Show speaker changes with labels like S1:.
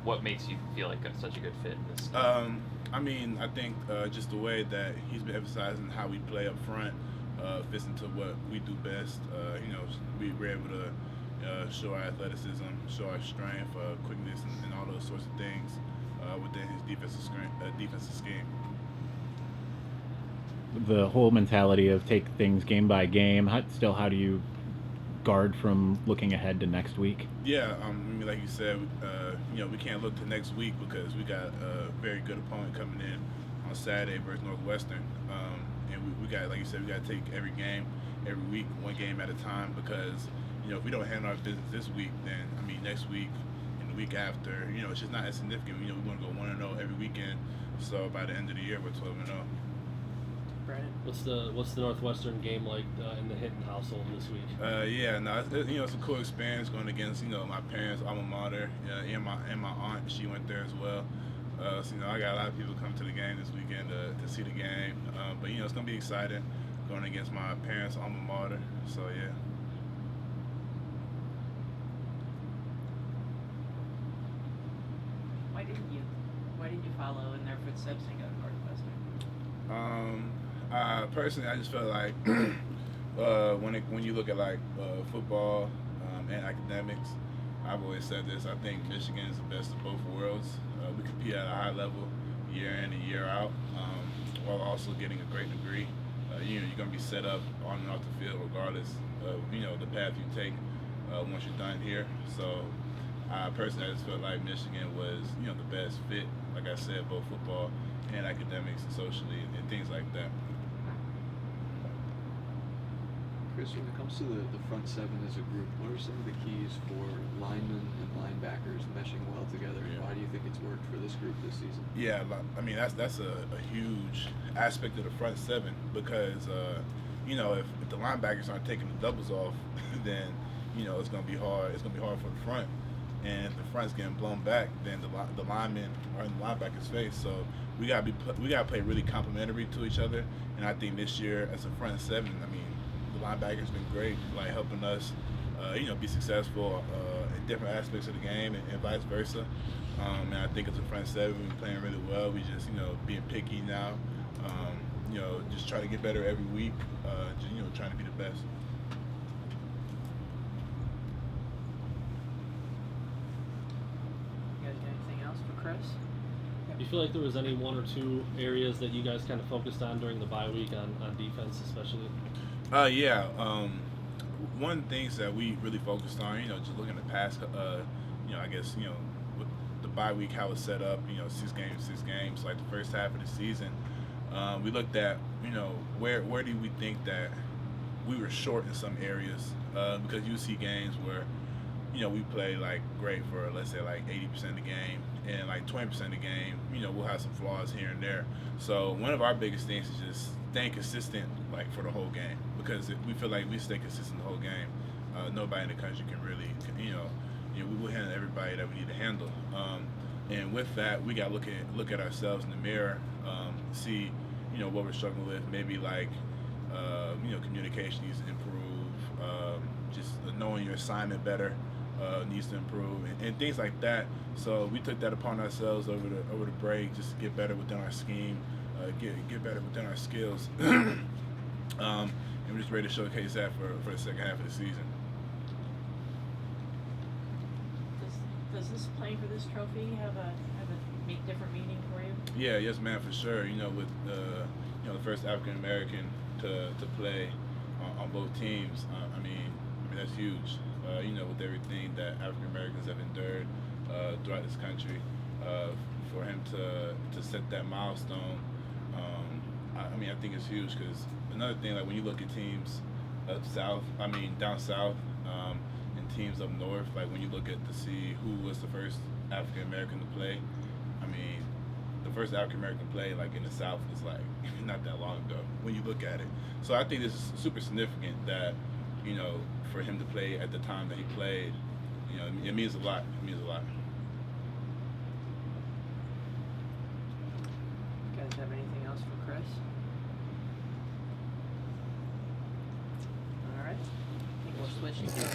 S1: what makes you feel like such a good fit in this?
S2: I mean, I think just the way that he's been emphasizing how we play up front fits into what we do best. We were able to show our athleticism, show our strength, quickness, and all those sorts of things within his defensive scheme.
S3: The whole mentality of take things game by game. How do you guard from looking ahead to next week?
S2: Yeah, I mean, like you said, we can't look to next week because we got a very good opponent coming in on Saturday versus Northwestern, and we got, like you said, we got to take every game, every week, one game at a time because if we don't handle our business this week, then I mean next week and the week after, it's just not as significant. We want to go 1-0 every weekend, so by the end of the year we're 12-0.
S4: Brandon,
S5: What's the Northwestern game like in the Hinton household this week?
S2: It's a cool experience going against my parents' alma mater, and my aunt. She went there as well. I got a lot of people come to the game this weekend to see the game. But it's gonna be exciting going against my parents' alma mater. So yeah.
S4: Why didn't you follow in their footsteps and go to Northwestern?
S2: Personally, I just felt like when you look at football and academics, I've always said this. I think Michigan is the best of both worlds. We compete at a high level year in and year out, while also getting a great degree. You're going to be set up on and off the field regardless of the path you take once you're done here. So personally, I just felt like Michigan was the best fit. Like I said, both football and academics and socially and things like that.
S6: Chris, when it comes to the front seven as a group, what are some of the keys for linemen and linebackers meshing well together?
S2: Yeah.
S6: Why do you think it's worked for this group this season?
S2: Yeah, I mean that's a huge aspect of the front seven because if the linebackers aren't taking the doubles off, then it's gonna be hard. It's gonna be hard for the front, and if the front's getting blown back, then the linemen are in the linebackers' face. So we gotta play really complementary to each other. And I think this year as a front seven, I mean, the linebackers been great, like helping us, be successful in different aspects of the game and vice versa. And I think as a front seven, we're playing really well. We just, being picky now. Just trying to get better every week. Trying to be the best.
S4: You guys got anything else for Chris?
S5: Do you feel like there was any one or two areas that you guys kind of focused on during the bye week on defense, especially?
S2: One of the things that we really focused on, just looking at the past, with the bye week, how it's set up, 6 games, like the first half of the season, we looked at, where do we think that we were short in some areas, because you see games where, we play like great for, let's say, like 80% of the game, and like 20% of the game, we'll have some flaws here and there. So one of our biggest things is just staying consistent, like for the whole game, because we feel like we stay consistent the whole game. Nobody in the country can really, we will handle everybody that we need to handle. And with that, we got to look at ourselves in the mirror, see, what we're struggling with. Maybe like, communication needs to improve. Just knowing your assignment better needs to improve, and things like that. So we took that upon ourselves over the break, just to get better within our scheme, get better within our skills, and we're just ready to showcase that for the second half of the season.
S4: Does this playing for this trophy have a different meaning for you?
S2: Yeah, yes, man, for sure. With the first African American to play on both teams, I mean that's huge. With everything that African Americans have endured throughout this country, for him to set that milestone, I think it's huge. Because another thing, like when you look at teams down south, and teams up north, like when you look at to see who was the first African American to play, I mean, the first African American play like in the South is like not that long ago when you look at it. So I think this is super significant that for him to play at the time that he played, it means a lot. It means a lot.
S4: You guys have anything else for Chris? All right. I think we'll switch to